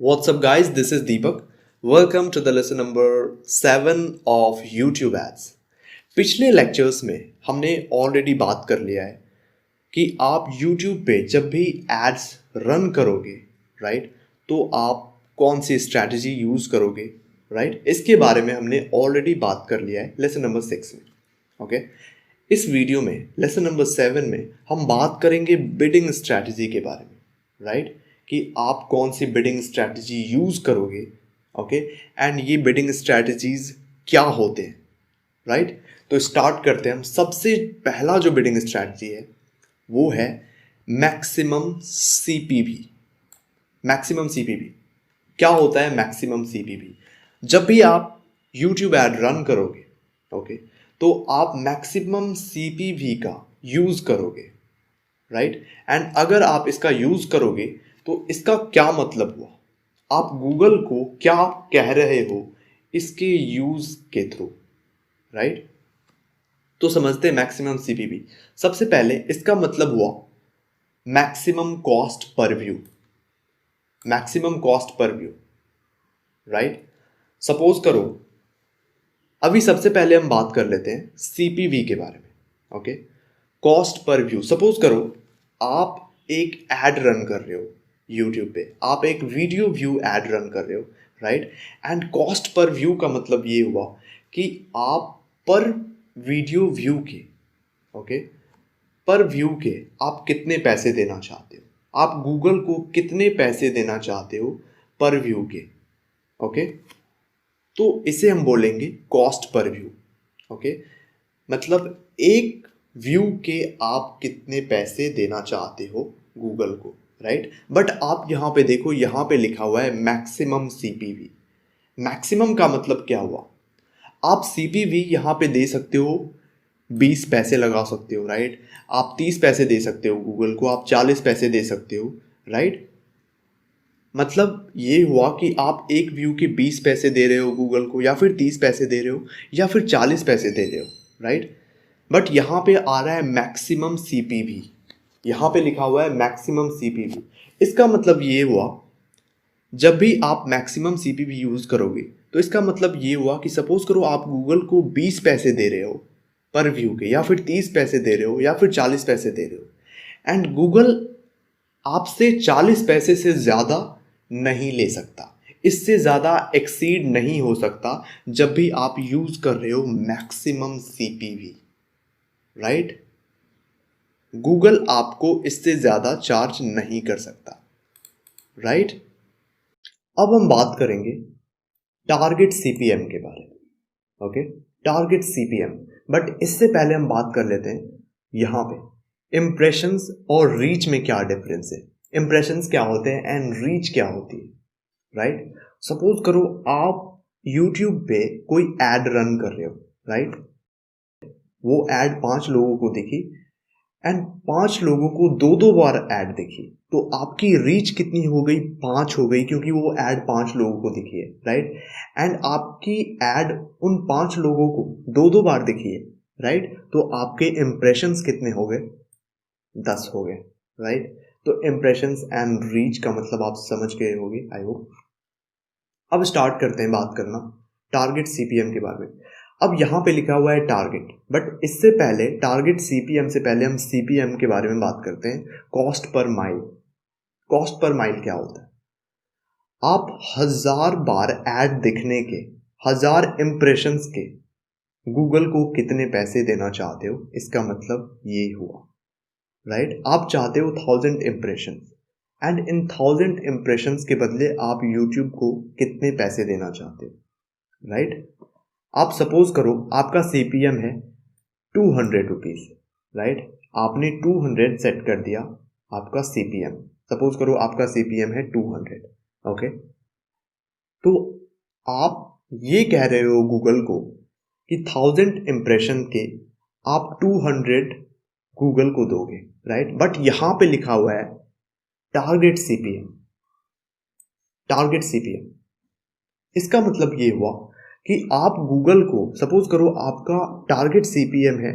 What's up, guys? This is Deepak. Welcome to the lesson number 7 of YouTube ads. पिछले lectures में हमने already बात कर लिया है कि आप YouTube पे जब भी एड्स रन करोगे, राइट, तो आप कौन सी स्ट्रैटेजी यूज़ करोगे, राइट, इसके बारे में हमने ऑलरेडी बात कर लिया है लेसन नंबर 6 में. ओके, इस वीडियो में लेसन नंबर 7 में हम बात करेंगे बिडिंग स्ट्रैटेजी के बारे में, राइट, कि आप कौन सी बिडिंग स्ट्रैटेजी यूज़ करोगे. ओके, एंड ये बिडिंग स्ट्रैटेजीज क्या होते हैं, राइट. तो स्टार्ट करते हैं हम. सबसे पहला जो बिडिंग स्ट्रैटेजी है वो है मैक्सिमम सीपीवी. मैक्सिमम सीपीवी क्या होता है? मैक्सिमम सीपीवी, जब भी आप YouTube ऐड रन करोगे, ओके, तो आप मैक्सिमम सीपीवी का यूज़ करोगे, राइट. एंड अगर आप इसका यूज़ करोगे तो इसका क्या मतलब हुआ? आप गूगल को क्या कह रहे हो इसके यूज़ के थ्रू, राइट. तो समझते हैं मैक्सिमम सीपीवी. सबसे पहले इसका मतलब हुआ maximum cost per view. Maximum cost per view, right. Suppose करो, अभी सबसे पहले हम बात कर लेते हैं सीपीवी के बारे में. Okay, cost per view. Suppose करो आप एक एड रन कर रहे हो YouTube पे, आप एक वीडियो व्यू एड रन कर रहे हो, right. And cost per view का मतलब ये हुआ कि आप पर वीडियो व्यू के, ओके, पर व्यू के आप कितने पैसे देना चाहते हो. आप गूगल को कितने पैसे देना चाहते हो पर व्यू के. ओके, तो इसे हम बोलेंगे कॉस्ट पर व्यू. ओके, मतलब एक व्यू के आप कितने पैसे देना चाहते हो गूगल को, राइट. बट आप यहाँ पे देखो, यहाँ पे लिखा हुआ है मैक्सिमम सीपीवी. मैक्सिमम का मतलब क्या हुआ? आप सीपीवी यहाँ पे दे सकते हो, 20 पैसे लगा सकते हो, राइट. आप 30 पैसे दे सकते हो गूगल को, आप 40 पैसे दे सकते हो, राइट. मतलब ये हुआ कि आप एक व्यू के 20 पैसे दे रहे हो गूगल को, या फिर 30 पैसे दे रहे हो, या फिर 40 पैसे दे रहे हो, राइट. बट यहाँ पे आ रहा है मैक्सिमम सीपीवी. यहाँ पे लिखा हुआ है मैक्सिमम सीपीवी. इसका मतलब ये हुआ, जब भी आप मैक्सिमम सीपीवी यूज़ करोगे तो इसका मतलब ये हुआ कि सपोज करो आप गूगल को 20 पैसे दे रहे हो पर व्यू के, या फिर 30 पैसे दे रहे हो, या फिर 40 पैसे दे रहे हो, एंड गूगल आपसे 40 पैसे से ज़्यादा नहीं ले सकता, इससे ज़्यादा एक्सीड नहीं हो सकता जब भी आप यूज़ कर रहे हो मैक्सिमम सीपीवी, राइट. गूगल आपको इससे ज़्यादा चार्ज नहीं कर सकता, राइट. अब हम बात करेंगे टारगेट सीपीएम के बारे में. Okay, target CPM. बट इससे पहले हम बात कर लेते हैं यहाँ पे इम्प्रेशंस और रीच में क्या डिफरेंस है. इम्प्रेशंस क्या होते हैं एंड रीच क्या होती है, राइट. सपोज करो आप YouTube पे कोई एड रन कर रहे हो, राइट. वो एड 5 लोगों को दिखी, एंड 5 लोगों को 2-2 बार ऐड दिखी, तो आपकी रीच कितनी हो गई? 5 हो गई, क्योंकि वो ऐड 5 लोगों को दिखी है, राइट. एंड आपकी ऐड उन 5 लोगों को 2-2 बार दिखी है, राइट. तो आपके इम्प्रेशंस कितने हो गए? 10 हो गए, राइट. तो इम्प्रेशंस एंड रीच का मतलब आप समझ गए होंगे, आई होप. अब स्टार्ट करते हैं बात करना टारगेट सीपीएम के बारे में. अब यहाँ पे लिखा हुआ है टारगेट, बट इससे पहले टारगेट सीपीएम से पहले हम सीपीएम के बारे में बात करते हैं, cost per mile. Cost per mile क्या होता है? आप 1000 बार ऐड दिखने के, 1000 इम्प्रेशंस के गूगल को कितने पैसे देना चाहते हो, इसका मतलब ये हुआ, राइट. आप चाहते हो 1000 इम्प्रेशंस, एंड इन 1000 इम्प्रेशंस के बदले आप यूट्यूब को कितने पैसे देना चाहते हो, राइट. आप सपोज करो आपका सीपीएम है 200 रुपीज़, राइट. आपने 200 सेट कर दिया आपका सीपीएम. सपोज करो आपका सीपीएम है 200, ओके. तो आप ये कह रहे हो गूगल को कि 1000 इम्प्रेशन के आप 200 गूगल को दोगे, राइट. बट यहां पे लिखा हुआ है टारगेट सीपीएम. टारगेट सीपीएम, इसका मतलब ये हुआ कि आप गूगल को, सपोज करो आपका टारगेट सीपीएम है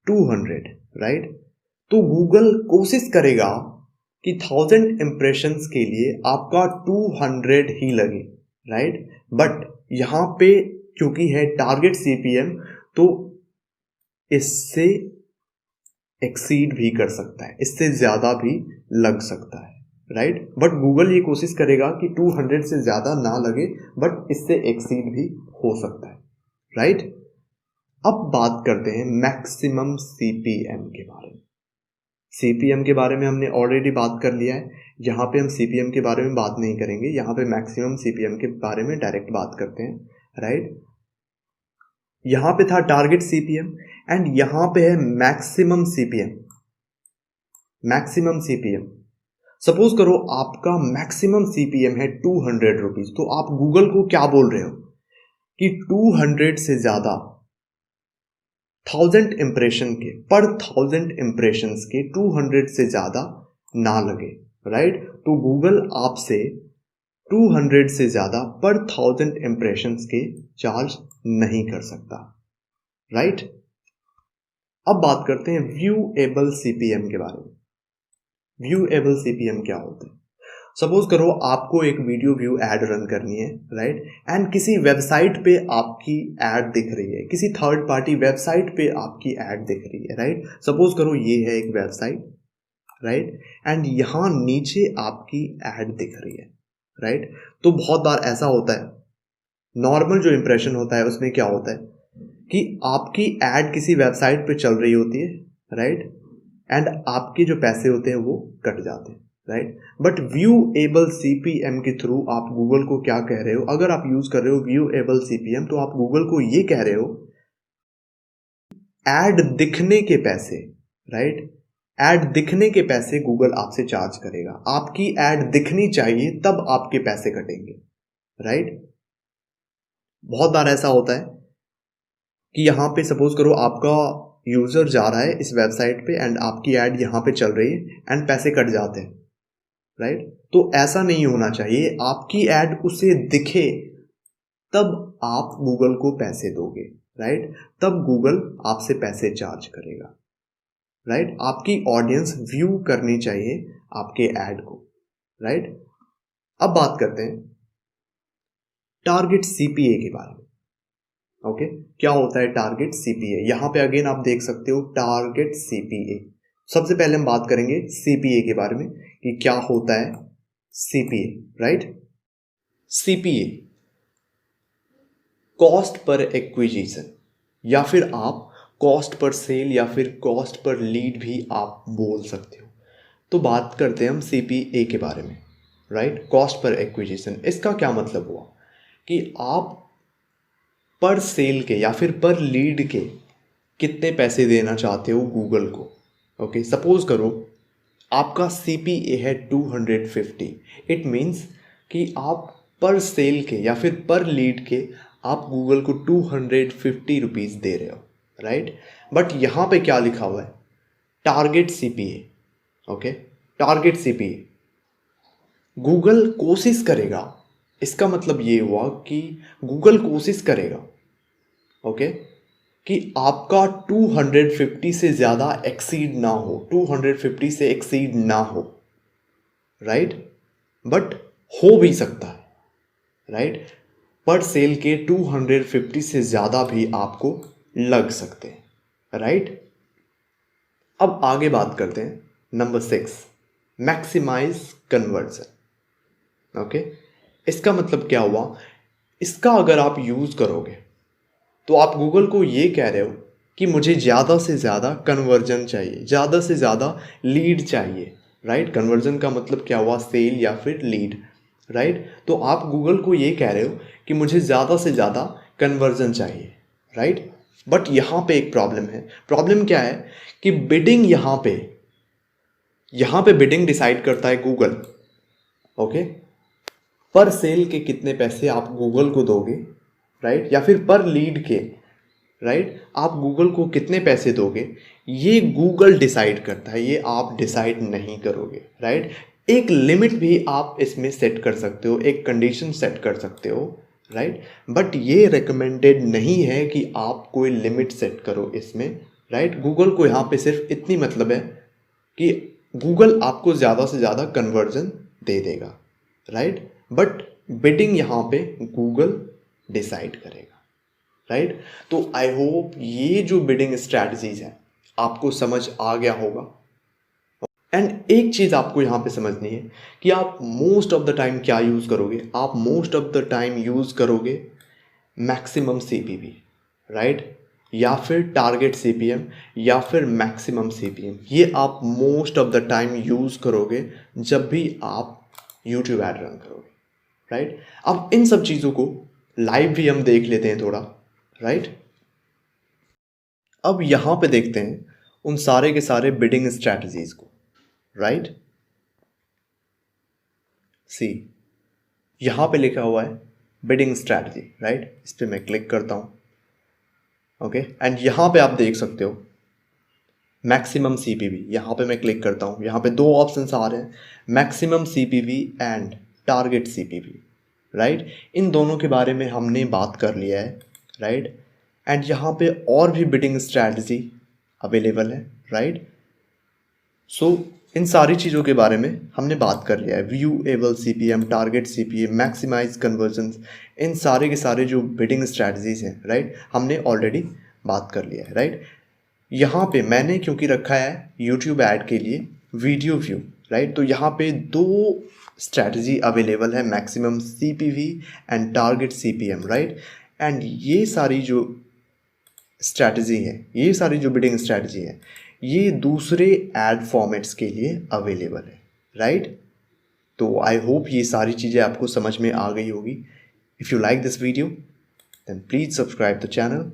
200, राइट. तो गूगल कोशिश करेगा कि 1000 इम्प्रेशंस के लिए आपका 200 ही लगे, राइट। बट यहाँ पे क्योंकि है टारगेट सीपीएम, तो इससे एक्सीड भी कर सकता है, इससे ज़्यादा भी लग सकता है, राइट। बट गूगल ये कोशिश करेगा कि 200 से ज़्यादा ना लगे, बट इससे एक्सीड भी हो सकता है, राइट। अब बात करते हैं मैक्सिमम सीपीएम के बारे में। सीपीएम के बारे में हमने ऑलरेडी बात कर लिया है, यहाँ पे हम सीपीएम के बारे में बात नहीं करेंगे, यहाँ पे मैक्सिमम सीपीएम के बारे में डायरेक्ट बात करते हैं, राइट। यहाँ पे था टारगेट सीपीएम एंड यहाँ पे है maximum CPM. Maximum CPM, suppose करो आपका मैक्सिमम सीपीएम है 200 रुपीज, तो आप गूगल को क्या बोल रहे हो कि 200 से ज्यादा 1000 इम्प्रेशन के, पर 1000 इम्प्रेशंस के 200 से ज्यादा ना लगे, राइट। तो गूगल आपसे 200 से ज्यादा पर 1000 इम्प्रेशंस के चार्ज नहीं कर सकता, राइट। अब बात करते हैं व्यूएबल सीपीएम के बारे में। व्यूएबल सीपीएम क्या होता है? सपोज करो आपको एक वीडियो व्यू एड रन करनी है, राइट, एंड किसी वेबसाइट पे आपकी एड दिख रही है, किसी थर्ड पार्टी वेबसाइट पे आपकी एड दिख रही है, राइट। सपोज करो ये है एक वेबसाइट, राइट, एंड यहाँ नीचे आपकी एड दिख रही है, राइट। तो बहुत बार ऐसा होता है, नॉर्मल जो इंप्रेशन होता है उसमें क्या होता है कि आपकी एड किसी वेबसाइट पे चल रही होती है, राइट, एंड आपके जो पैसे होते हैं वो कट जाते हैं, राइट। बट व्यूएबल सीपीएम के थ्रू आप गूगल को क्या कह रहे हो, अगर आप यूज कर रहे हो व्यूएबल सीपीएम, तो आप गूगल को ये कह रहे हो एड दिखने के पैसे, राइट, एड दिखने के पैसे गूगल आपसे चार्ज करेगा। आपकी एड दिखनी चाहिए तब आपके पैसे कटेंगे, राइट। बहुत बार ऐसा होता है कि यहाँ पे सपोज करो आपका यूजर जा रहा है इस वेबसाइट पे एंड आपकी ऐड यहाँ पे चल रही है एंड पैसे कट जाते हैं, राइट। तो ऐसा नहीं होना चाहिए, आपकी ऐड उसे दिखे तब आप गूगल को पैसे दोगे, राइट, तब गूगल आपसे पैसे चार्ज करेगा, राइट। आपकी ऑडियंस व्यू करनी चाहिए आपके ऐड को, राइट। अब बात करते हैं टारगेट सीपीए के बारे में। ओके, क्या होता है टारगेट सीपीए? यहां पे अगेन आप देख सकते हो टारगेट सीपीए। सबसे पहले हम बात करेंगे सीपीए के बारे में कि क्या होता है CPA, right. CPA cost per acquisition, या फिर आप कॉस्ट पर सेल या फिर कॉस्ट पर लीड भी आप बोल सकते हो। तो बात करते हैं हम सीपीए के बारे में, राइट, कॉस्ट पर एक्विजिशन। इसका क्या मतलब हुआ कि आप पर सेल के या फिर पर लीड के कितने पैसे देना चाहते हो गूगल को। ओके, सपोज करो आपका सीपीए है 250, इट मीन्स कि आप पर सेल के या फिर पर लीड के आप गूगल को 250 रुपीज़ दे रहे हो, राइट। बट यहाँ पे क्या लिखा हुआ है? Target CPA. Okay, target CPA Google कोशिश करेगा, इसका मतलब ये हुआ कि गूगल कोशिश करेगा, ओके, कि आपका 250 से ज़्यादा एक्सीड ना हो, 250 से एक्सीड ना हो, राइट। बट हो भी सकता है, राइट, पर सेल के 250 से ज़्यादा भी आपको लग सकते हैं, राइट। अब आगे बात करते हैं नंबर 6, मैक्सिमाइज कन्वर्जन। ओके, इसका मतलब क्या हुआ? इसका अगर आप यूज़ करोगे तो आप गूगल को ये कह रहे हो कि मुझे ज़्यादा से ज़्यादा कन्वर्जन चाहिए, ज़्यादा से ज़्यादा लीड चाहिए, राइट। कन्वर्जन का मतलब क्या हुआ? सेल या फिर लीड, राइट। तो आप गूगल को ये कह रहे हो कि मुझे ज़्यादा से ज़्यादा कन्वर्जन चाहिए, राइट। बट यहाँ पे एक प्रॉब्लम है। प्रॉब्लम क्या है कि बिडिंग यहाँ पे बिडिंग डिसाइड करता है गूगल, ओके। पर सेल के कितने पैसे आप गूगल को दोगे, राइट, या फिर पर लीड के, राइट, आप गूगल को कितने पैसे दोगे, ये गूगल डिसाइड करता है, ये आप डिसाइड नहीं करोगे, राइट। एक लिमिट भी आप इसमें सेट कर सकते हो, एक कंडीशन सेट कर सकते हो, राइट। बट ये रिकमेंडेड नहीं है कि आप कोई लिमिट सेट करो इसमें, राइट। गूगल को यहाँ पे सिर्फ इतनी मतलब है कि गूगल आपको ज़्यादा से ज़्यादा कन्वर्जन दे देगा, राइट, बट बिडिंग यहाँ पे गूगल डिसाइड करेगा, राइट। तो आई होप ये जो बिडिंग स्ट्रैटेजीज हैं आपको समझ आ गया होगा। एंड एक चीज़ आपको यहाँ पे समझनी है कि आप मोस्ट ऑफ द टाइम क्या यूज़ करोगे। आप most of the time use करोगे मैक्सिमम सीपीवी, राइट, या फिर टारगेट सीपीएम या फिर मैक्सिमम सीपीएम। ये आप most of the time use करोगे जब भी आप यूट्यूब ऐड रन करोगे, राइट। अब इन सब चीज़ों को लाइव भी हम देख लेते हैं थोड़ा, राइट। अब यहाँ पे देखते हैं उन सारे के सारे बिडिंग स्ट्रैटेजीज को, राइट। सी यहाँ पे लिखा हुआ है बिडिंग स्ट्रैटेजी, राइट। इस पर मैं क्लिक करता हूँ, ओके, एंड यहाँ पे आप देख सकते हो मैक्सिमम सीपीवी। यहाँ पे मैं क्लिक करता हूँ, यहाँ पे दो ऑप्शंस आ रहे हैं, maximum CPV and target CPV, right. इन दोनों के बारे में हमने बात कर लिया है, राइट। एंड यहाँ पे और भी बिडिंग स्ट्रैटेजी अवेलेबल है, राइट। सो इन सारी चीज़ों के बारे में हमने बात कर लिया है, viewable CPM, target CPM, maximize conversion, इन सारे के सारे जो बिडिंग स्ट्रैटेजीज हैं, राइट, हमने ऑलरेडी बात कर लिया है, राइट। यहाँ पे मैंने क्योंकि रखा है यूट्यूब ऐड के लिए वीडियो व्यू, राइट, तो यहाँ पे दो स्ट्रैटेजी अवेलेबल है, maximum CPV and target CPM, right. And ये सारी जो स्ट्रैटेजी है, ये सारी जो बिडिंग स्ट्रैटेजी है, ये दूसरे एड फॉर्मेट्स के लिए अवेलेबल है, राइट। तो आई होप ये सारी चीज़ें आपको समझ में आ गई होगी। If you like this video then please subscribe the channel.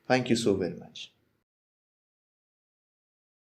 Thank you so very much.